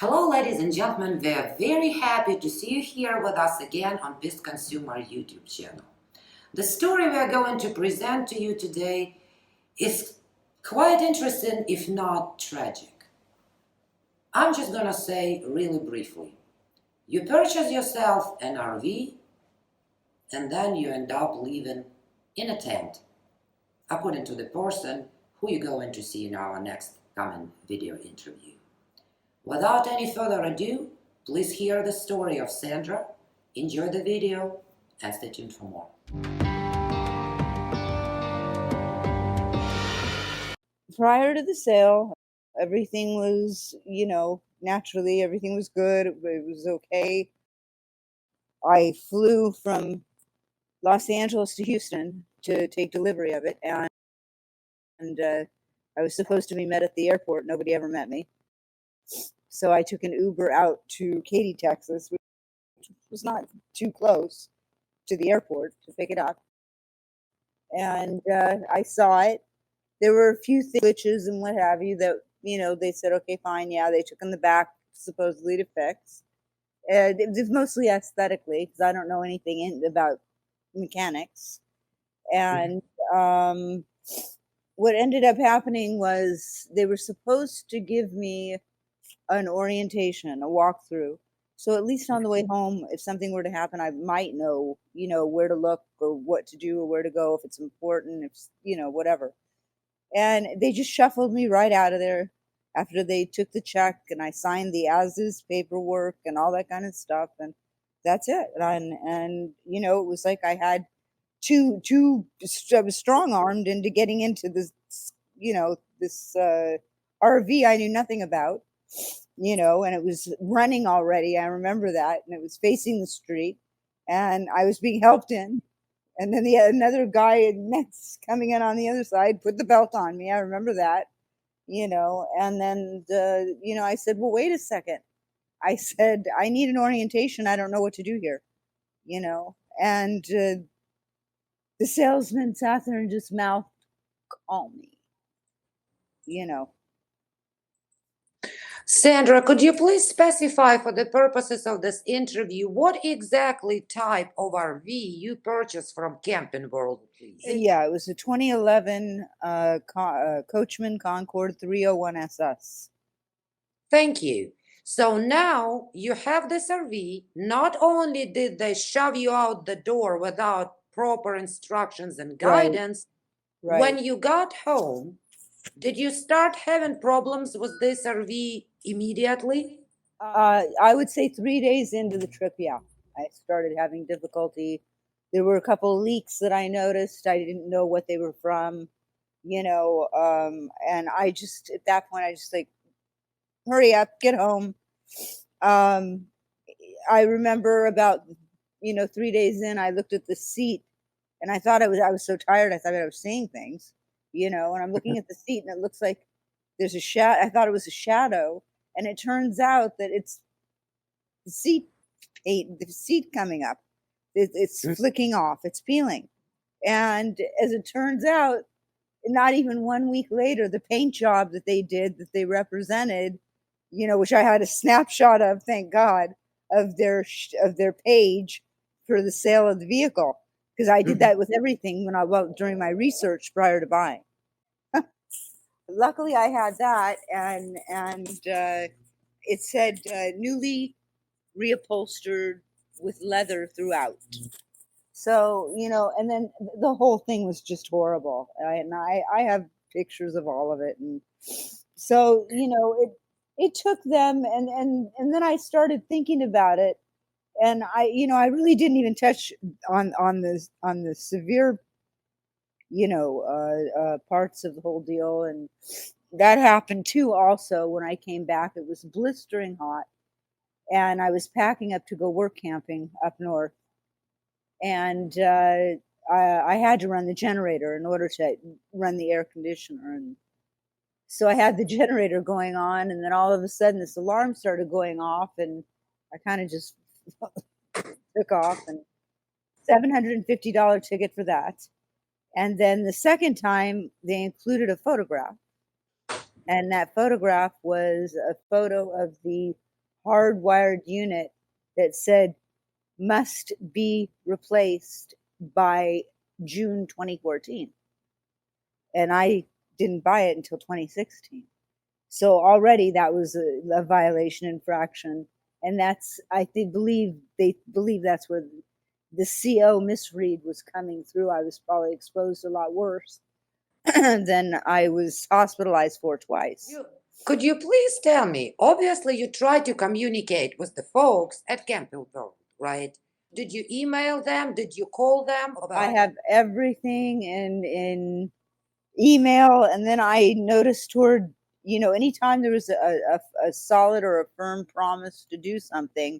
Hello, ladies and gentlemen. We are very happy to see you here with us again on Best Consumer YouTube channel. The story we are going to present to you today is quite interesting, if not tragic. I'm just gonna say really briefly. You purchase yourself an RV and then you end up living in a tent, according to the person who you're going to see in our next coming video interview. Without any further ado, please hear the story of Sandra, enjoy the video, and stay tuned for more. Prior to the sale, everything was, naturally, everything was good. It was okay. I flew from Los Angeles to Houston to take delivery of it, and I was supposed to be met at the airport. Nobody ever met me. So I took an Uber out to Katy, Texas, which was not too close to the airport, to pick it up. And I saw it. There were a few glitches and what have you that, they said, okay, fine. Yeah, they took in the back supposedly to fix. It was mostly aesthetically because I don't know anything about mechanics. And what ended up happening was they were supposed to give me an orientation, a walkthrough. So at least on the way home, if something were to happen, I might know, where to look or what to do or where to go if it's important, if, whatever. And they just shuffled me right out of there after they took the check and I signed the as-is paperwork and all that kind of stuff. And that's it. And it was like I had I was strong-armed into getting into this, this RV I knew nothing about, and it was running already. I remember that. And it was facing the street and I was being helped in. And then another guy next coming in on the other side put the belt on me. I remember that, and then, I said, well, wait a second. I said, I need an orientation. I don't know what to do here, and the salesman sat there and just mouthed, call me, Sandra, could you please specify for the purposes of this interview what exactly type of RV you purchased from Camping World, please? Yeah, it was a 2011 Coachmen Concord 301 SS. Thank you. So now you have this RV. Not only did they shove you out the door without proper instructions and guidance, Right. when you got home, did you start having problems with this RV immediately? I would say 3 days into the trip, yeah, I started having difficulty. There were a couple of leaks that I noticed. I didn't know what they were from, and I just, at that point, I just like, hurry up, get home. I remember about, 3 days in, I looked at the seat and I was so tired. I thought I was seeing things, and I'm looking at the seat and it looks like there's a shadow. I thought it was a shadow. And it turns out that it's the seat coming up. It's flicking off. It's peeling. And as it turns out, not even 1 week later, the paint job that they did, that they represented, which I had a snapshot of, thank God, of their page for the sale of the vehicle, because I did that with everything during my research prior to buying. Luckily, I had that, and it said newly reupholstered with leather throughout. So, and then the whole thing was just horrible. I have pictures of all of it. And so, it took them, and then I started thinking about it. And I really didn't even touch on the severe, parts of the whole deal. And that happened too. Also, when I came back, it was blistering hot, and I was packing up to go work camping up north, and I had to run the generator in order to run the air conditioner. And so I had the generator going on, and then all of a sudden this alarm started going off, and I kind of just took off, and $750 ticket for that. And then the second time they included a photograph, and that photograph was a photo of the hardwired unit that said must be replaced by June 2014. And I didn't buy it until 2016. So already that was a violation infraction. And that's, they believe that's where the CO misread was coming through. I was probably exposed a lot worse than I was hospitalized for twice. Could you please tell me? Obviously, you tried to communicate with the folks at Campbell World, right? Did you email them? Did you call them? I have everything in email, and then I noticed toward anytime there was a solid or a firm promise to do something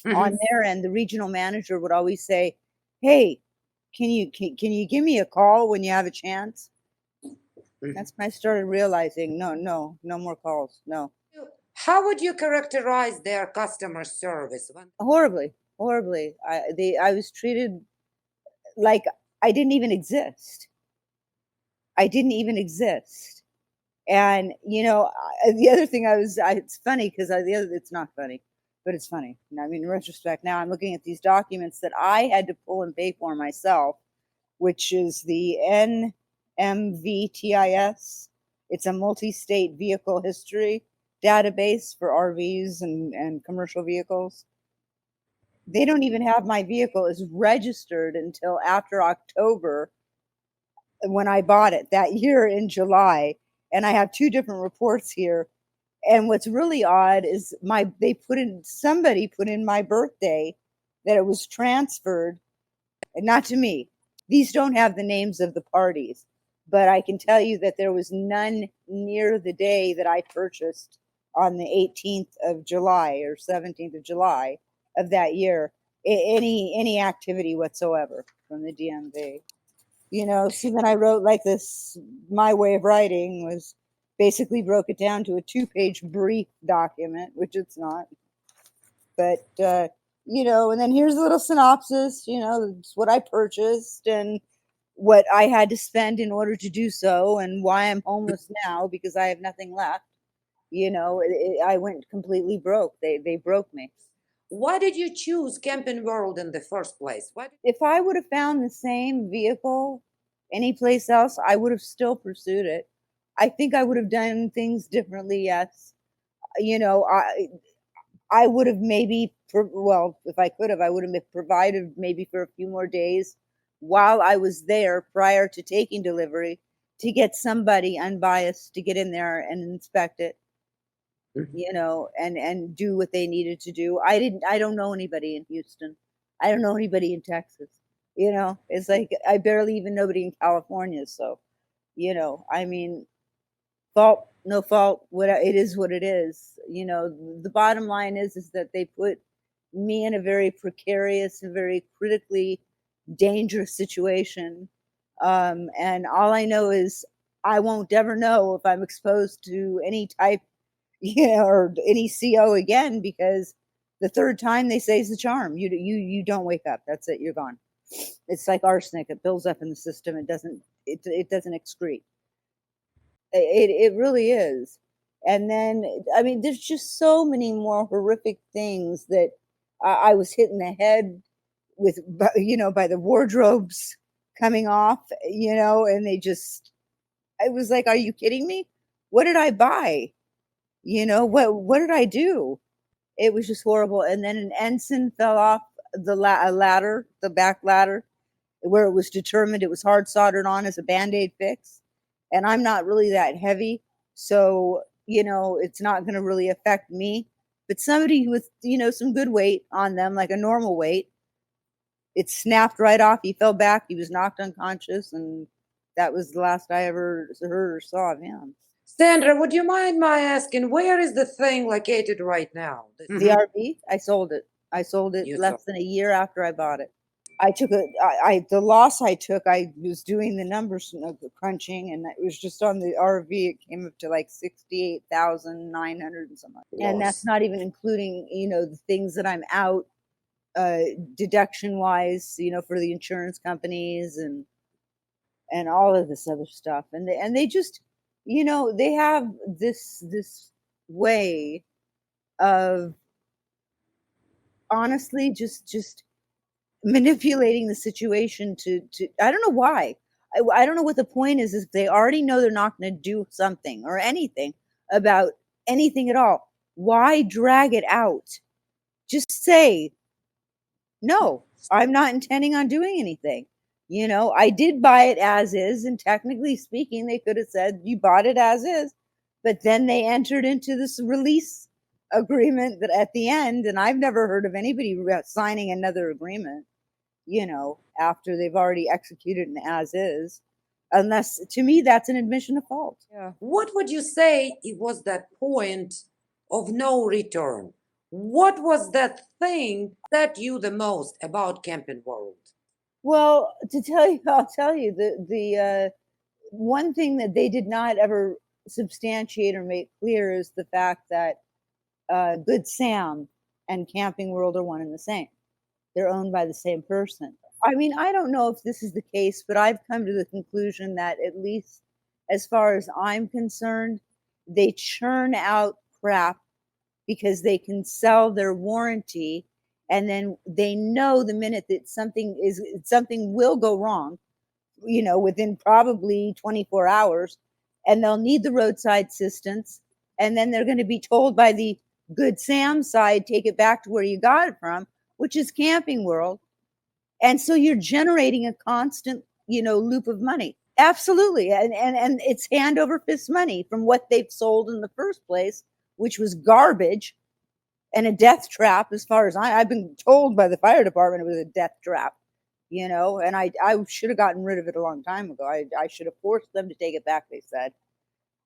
on their end, the regional manager would always say, "Hey, can you give me a call when you have a chance?" That's when I started realizing, no more calls, no. How would you characterize their customer service? Horribly, horribly. I was treated like I didn't even exist. I didn't even exist. And the other thing it's funny because it's not funny, but it's funny. I mean, in retrospect, now I'm looking at these documents that I had to pull and pay for myself, which is the NMVTIS. It's a multi-state vehicle history database for RVs and commercial vehicles. They don't even have my vehicle is registered until after October when I bought it that year in July. And I have two different reports here. And what's really odd is somebody put in my birthday that it was transferred, and not to me. These don't have the names of the parties, but I can tell you that there was none near the day that I purchased on the 18th of July or 17th of July of that year, any activity whatsoever from the DMV. So then I wrote like this, my way of writing was basically broke it down to a 2-page brief document, which it's not. But, and then here's a little synopsis, it's what I purchased and what I had to spend in order to do so and why I'm homeless now because I have nothing left. I went completely broke. They broke me. Why did you choose Camping World in the first place? If I would have found the same vehicle anyplace else, I would have still pursued it. I think I would have done things differently. Yes, I would have maybe, if I could have, I would have provided maybe for a few more days while I was there prior to taking delivery to get somebody unbiased to get in there and inspect it. And do what they needed to do. I don't know anybody in Houston. I don't know anybody in Texas. It's like I barely even know anybody in California. So, I mean, fault, no fault, it is what it is. The bottom line is that they put me in a very precarious and very critically dangerous situation. And all I know is I won't ever know if I'm exposed to any type or any CO again, because the third time they say is the charm. You don't wake up. That's it. You're gone. It's like arsenic. It builds up in the system. It doesn't excrete. It really is. And then, I mean, there's just so many more horrific things that I was hit in the head with, by the wardrobes coming off, and I was like, are you kidding me? What did I buy? What did I do? It was just horrible. And then an ensign fell off the ladder, the back ladder, where it was determined it was hard soldered on as a Band-Aid fix. And I'm not really that heavy, so it's not going to really affect me. But somebody with some good weight on them, like a normal weight, it snapped right off. He fell back. He was knocked unconscious, and that was the last I ever heard or saw of him. Sandra, would you mind my asking, where is the thing located right now? The RV, I sold it. I sold it less than a year after I bought it. I took the loss I took, I was doing the numbers crunching, and it was just on the RV. It came up to like 68,900 and something. And that's not even including, the things that I'm out deduction wise, for the insurance companies and all of this other stuff. And they just, they have this way of honestly just manipulating the situation to I don't know why. I don't know what the point is if they already know they're not going to do something or anything about anything at all. Why drag it out? Just say, "No, I'm not intending on doing anything." I did buy it as is, and technically speaking, they could have said you bought it as is, but then they entered into this release agreement that at the end, and I've never heard of anybody signing another agreement, after they've already executed an as is, unless to me that's an admission of fault. Yeah. What would you say it was that point of no return? What was that thing that you the most about Camping World? Well, to tell you, I'll tell you the one thing that they did not ever substantiate or make clear is the fact that Good Sam and Camping World are one and the same. They're owned by the same person. I mean, I don't know if this is the case, but I've come to the conclusion that at least as far as I'm concerned, they churn out crap because they can sell their warranty, and then they know the minute that something will go wrong, within probably 24 hours, and they'll need the roadside assistance, and then they're going to be told by the Good Sam side, take it back to where you got it from, which is Camping World. And so you're generating a constant, loop of money. Absolutely. And it's hand over fist money from what they've sold in the first place, which was garbage and a death trap. As far as I've been told by the fire department, it was a death trap, and I should have gotten rid of it a long time ago. I should have forced them to take it back, they said.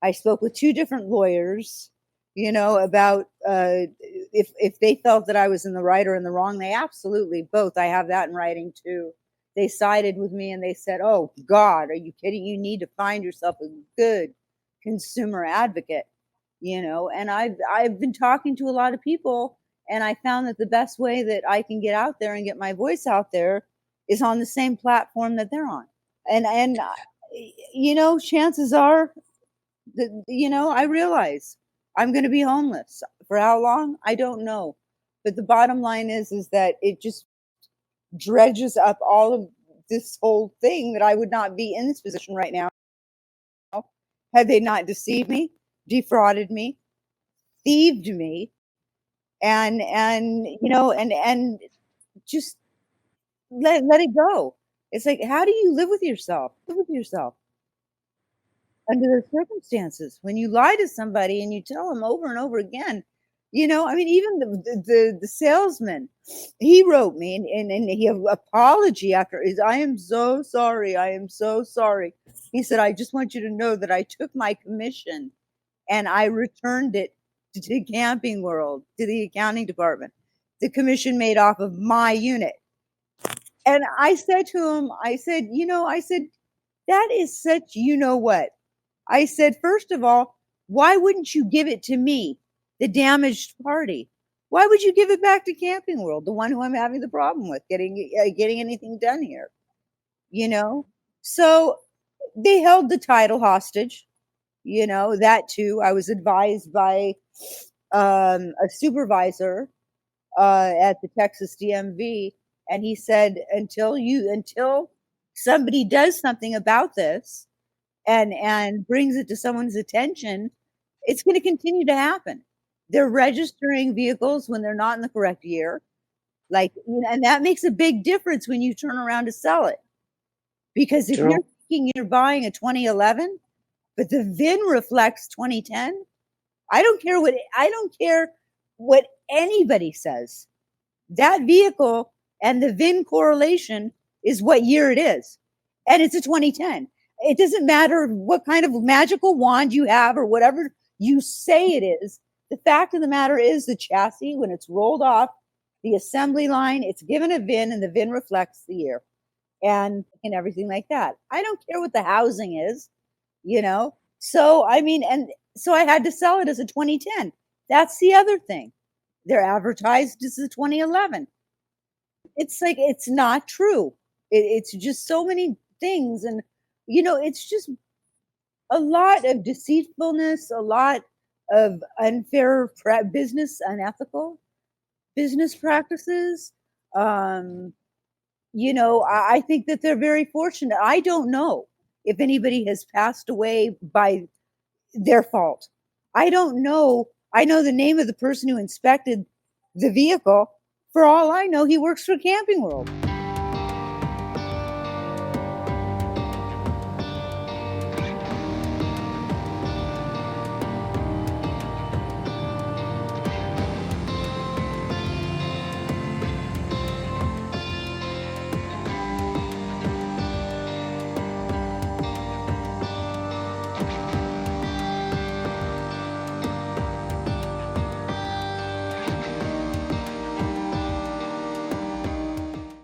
I spoke with 2 different lawyers, about if they felt that I was in the right or in the wrong. They absolutely both. I have that in writing too. They sided with me and they said, "Oh God, are you kidding? You need to find yourself a good consumer advocate." And I've been talking to a lot of people, and I found that the best way that I can get out there and get my voice out there is on the same platform that they're on. And chances are that, I realize I'm going to be homeless. For how long? I don't know. But the bottom line is that it just dredges up all of this whole thing, that I would not be in this position right now had they not deceived me, defrauded me, thieved me, and just let it go. It's like, how do you live with yourself? Live with yourself under those circumstances when you lie to somebody and you tell them over and over again. I mean, even the salesman, he wrote me and he had apology after his, "I am so sorry. I am so sorry." He said, "I just want you to know that I took my commission and I returned it to Camping World, to the accounting department. The commission made off of my unit." And I said to him, I said, "That is such, what?" I said, "First of all, why wouldn't you give it to me, the damaged party? Why would you give it back to Camping World, the one who I'm having the problem with getting anything done here?" You know? So they held the title hostage, that too. I was advised by a supervisor at the Texas DMV, and he said, until somebody does something about this and brings it to someone's attention, it's going to continue to happen. They're registering vehicles when they're not in the correct year, and that makes a big difference when you turn around to sell it. Because if you're thinking you're buying a 2011, but the VIN reflects 2010, I don't care what anybody says. That vehicle and the VIN correlation is what year it is. And it's a 2010. It doesn't matter what kind of magical wand you have or whatever you say it is. The fact of the matter is, the chassis, when it's rolled off the assembly line, it's given a VIN and the VIN reflects the year and everything like that. I don't care what the housing is, So, I mean, and so I had to sell it as a 2010. That's the other thing. They're advertised as a 2011. It's like, it's not true. It's just so many things. And, it's just a lot of deceitfulness, a lot of unfair business, unethical. business practices. You know, I think that they're very fortunate. I don't know if anybody has passed away by their fault. I don't know. I know the name of the person who inspected the vehicle. For all I know, he works for Camping World.